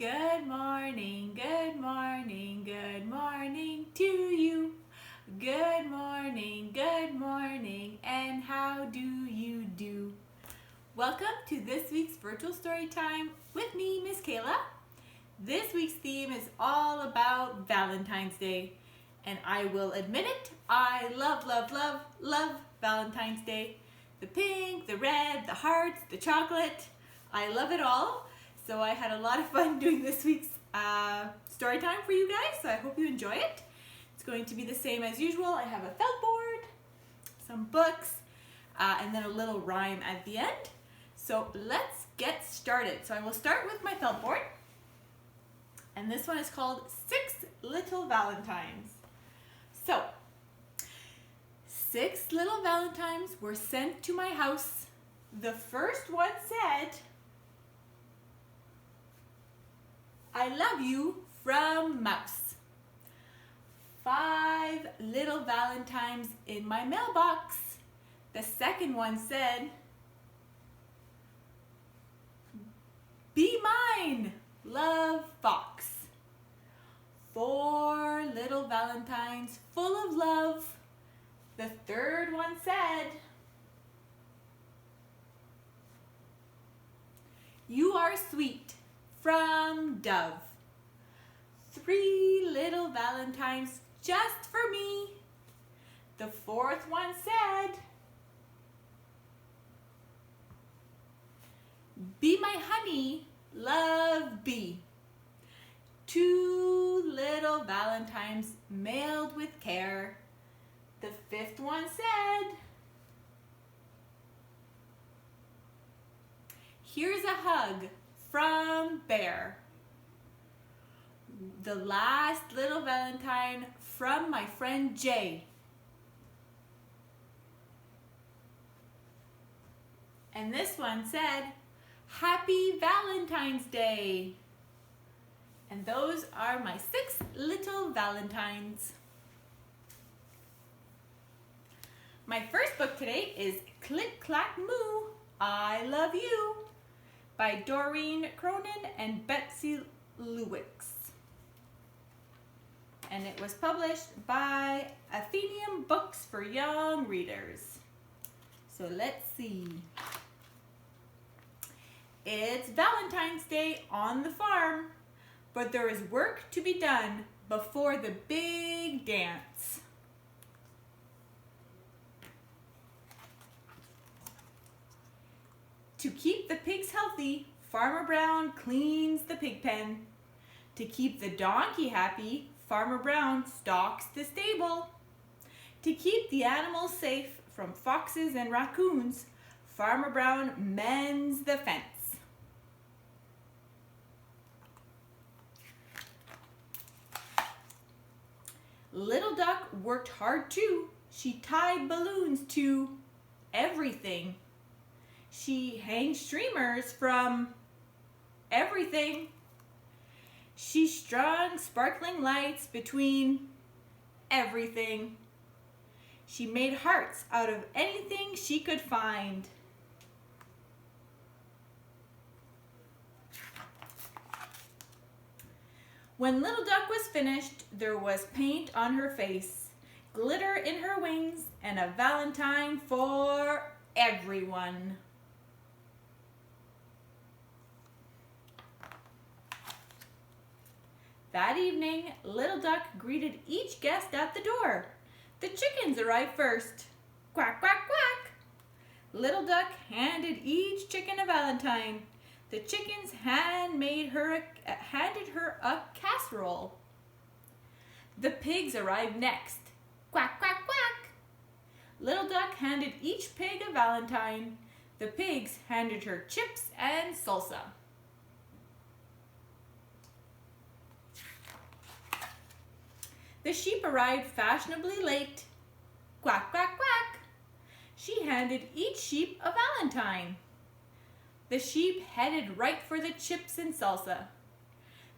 Good morning, good morning, good morning to you. Good morning, and how do you do? Welcome to this week's virtual story time with me, Miss Kayla. This week's theme is all about Valentine's Day, and I will admit it, I love Valentine's Day. The pink, the red, the hearts, the chocolate, I love it all. So I had a lot of fun doing this week's story time for you guys, so I hope you enjoy it. It's going to be the same as usual. I have a felt board, some books, and then a little rhyme at the end. So let's get started. So I will start with my felt board, and this one is called 6 Little Valentines. So, 6 little valentines were sent to my house. The first one said, I love you from Mouse. 5 little valentines in my mailbox. The second one said, be mine, love Fox. 4 little valentines full of love. The third one said, you are sweet, from Dove. 3 little valentines just for me. The fourth one said, be my honey, love bee. 2 little valentines mailed with care. The fifth one said, here's a hug from Bear. The last little valentine from my friend Jay. And this one said, Happy Valentine's Day. And those are my 6 little valentines. My first book today is Click Clack Moo, I Love You, by Doreen Cronin and Betsy Lewicks. And it was published by Athenaeum Books for Young Readers. So let's see. It's Valentine's Day on the farm, but there is work to be done before the big dance. To keep the pigs healthy, Farmer Brown cleans the pig pen. To keep the donkey happy, Farmer Brown stocks the stable. To keep the animals safe from foxes and raccoons, Farmer Brown mends the fence. Little Duck worked hard too. She tied balloons to everything. She hangs streamers from everything. She strung sparkling lights between everything. She made hearts out of anything she could find. When Little Duck was finished, there was paint on her face, glitter in her wings, and a valentine for everyone. That evening, Little Duck greeted each guest at the door. The chickens arrived first. Quack, quack, quack. Little Duck handed each chicken a valentine. The chickens handed her a casserole. The pigs arrived next. Quack, quack, quack. Little Duck handed each pig a valentine. The pigs handed her chips and salsa. The sheep arrived fashionably late. Quack, quack, quack. She handed each sheep a valentine. The sheep headed right for the chips and salsa.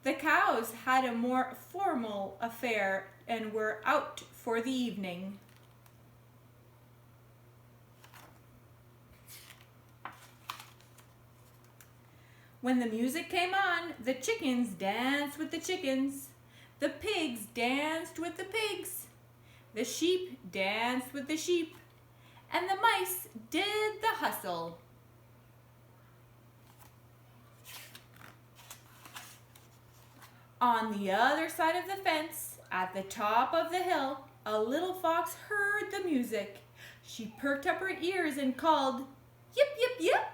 The cows had a more formal affair and were out for the evening. When the music came on, the chickens danced with the chickens. The pigs danced with the pigs. The sheep danced with the sheep. And the mice did the hustle. On the other side of the fence, at the top of the hill, a little fox heard the music. She perked up her ears and called, "Yip, yip, yip."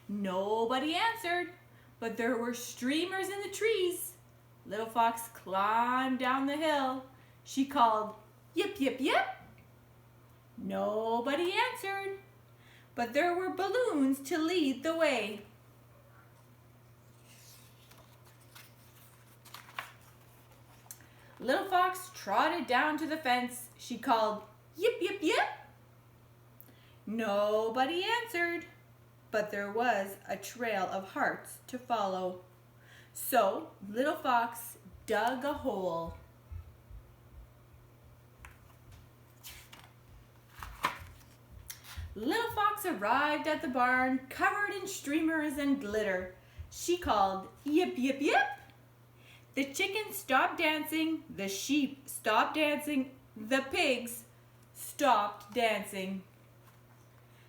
Nobody answered, but there were streamers in the trees. Little fox climbed down the hill. She called, "Yip, yip, yip." Nobody answered, but there were balloons to lead the way. Little fox trotted down to the fence. She called, "Yip, yip, yip." Nobody answered, but there was a trail of hearts to follow. So Little Fox dug a hole. Little Fox arrived at the barn covered in streamers and glitter. She called, "Yip, yip, yip." The chickens stopped dancing, the sheep stopped dancing, the pigs stopped dancing.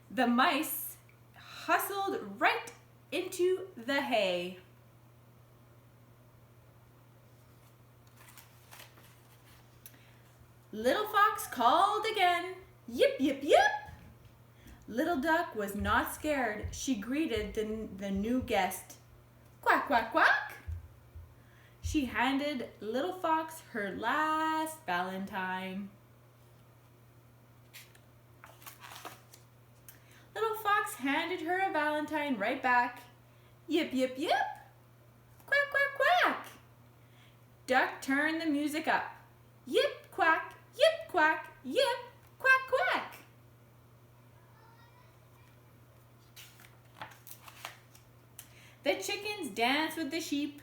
The mice hustled right into the hay. Little Fox called again, "Yip, yip, yip." Little Duck was not scared. She greeted the new guest. "Quack, quack, quack." She handed Little Fox her last valentine. Little Fox handed her a valentine right back. "Yip, yip, yip." "Quack, quack, quack." Duck turned the music up. Yip, quack, yip, quack, yip, quack, quack. The chickens danced with the sheep.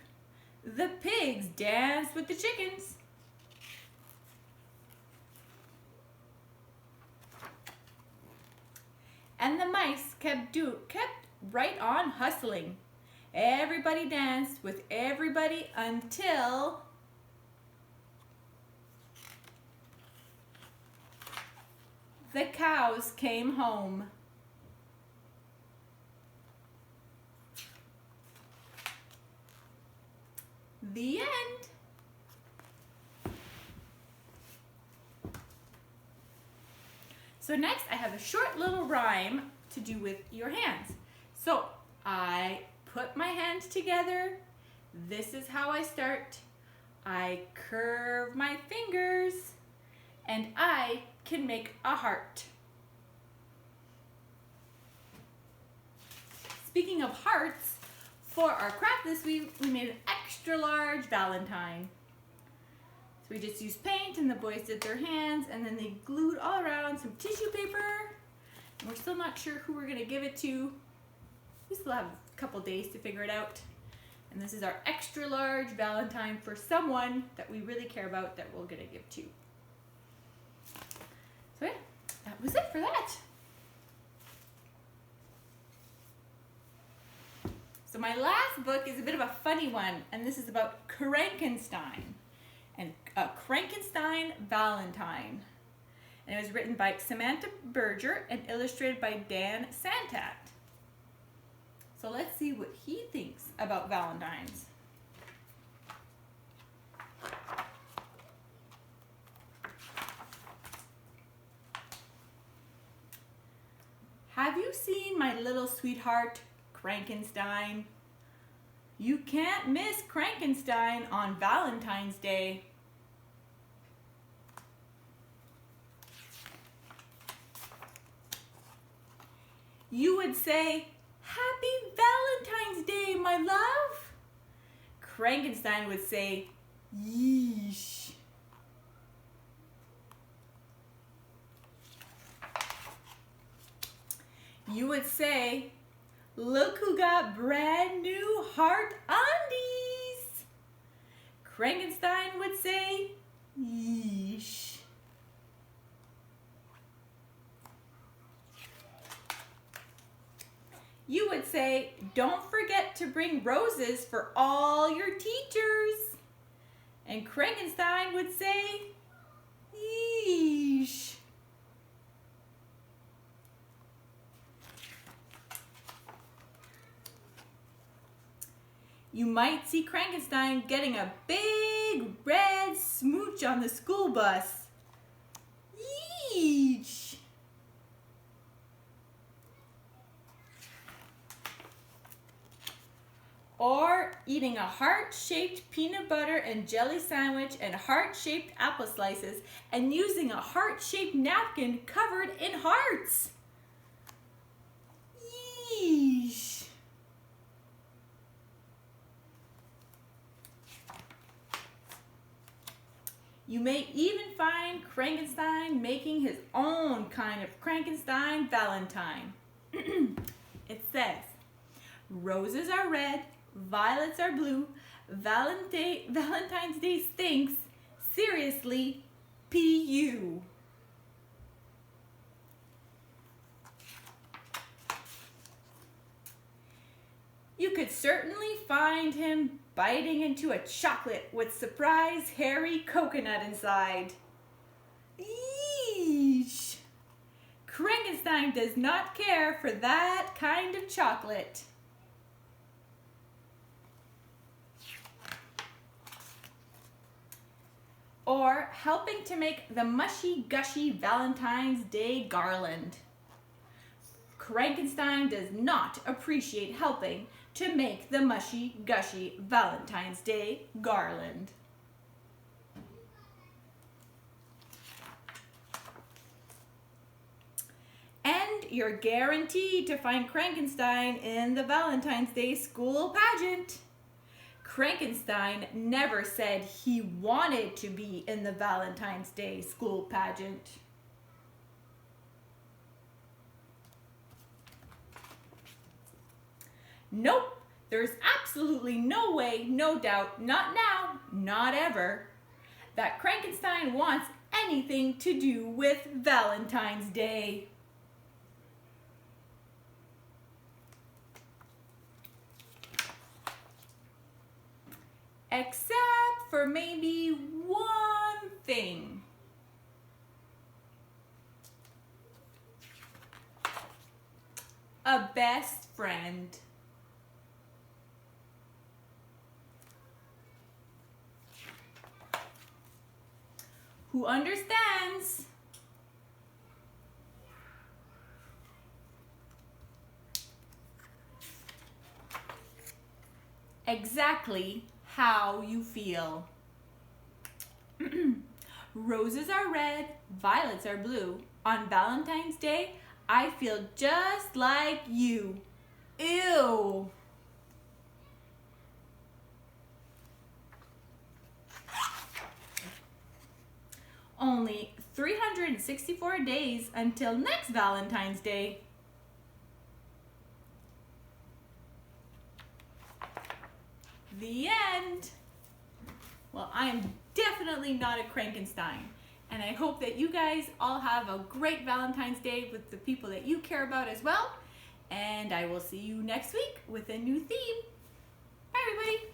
The pigs danced with the chickens. And the mice kept right on hustling. Everybody danced with everybody until the cows came home. The end. So next I have a short little rhyme to do with your hands. So I put my hands together. This is how I start. I curve my fingers and I can make a heart. Speaking of hearts, for our craft this week, we made an extra large valentine. So we just used paint and the boys did their hands and then they glued all around some tissue paper. And we're still not sure who we're gonna give it to. We still have a couple days to figure it out. And this is our extra large valentine for someone that we really care about that we're gonna give to. So yeah, that was it for that. So my last book is a bit of a funny one, and this is about Frankenstein and a Frankenstein Valentine. And it was written by Samantha Berger and illustrated by Dan Santat. So let's see what he thinks about Valentines. Have you seen my little sweetheart, Frankenstein? You can't miss Frankenstein on Valentine's Day. You would say, "Happy Valentine's Day, my love." Frankenstein would say, "Yeesh." You would say, "Look who got brand new heart undies." Frankenstein would say, "Yeesh." you would say, "Don't forget to bring roses for all your teachers." And Frankenstein would say, "Yeesh." You might see Frankenstein getting a big red smooch on the school bus. Yeesh. Or eating a heart-shaped peanut butter and jelly sandwich and heart-shaped apple slices and using a heart-shaped napkin covered in hearts. Yeesh. You may even find Frankenstein making his own kind of Frankenstein Valentine. It says, "Roses are red, violets are blue, Valentine's Day stinks, seriously, P.U." You could certainly find him biting into a chocolate with surprise hairy coconut inside. Yeesh! Frankenstein does not care for that kind of chocolate. Or helping to make the mushy-gushy Valentine's Day garland. Frankenstein does not appreciate helping to make the mushy-gushy Valentine's Day garland. And you're guaranteed to find Frankenstein in the Valentine's Day school pageant. Frankenstein never said he wanted to be in the Valentine's Day school pageant. Nope, there's absolutely no way, no doubt, not now, not ever, that Frankenstein wants anything to do with Valentine's Day. Except for maybe one thing. A best friend. Who understands exactly how you feel. Roses are red, violets are blue. On Valentine's Day, I feel just like you. Ew. Only 364 days until next Valentine's Day. The end. Well, I am definitely not a Frankenstein, and I hope that you guys all have a great Valentine's Day with the people that you care about as well, and I will see you next week with a new theme. Bye, everybody.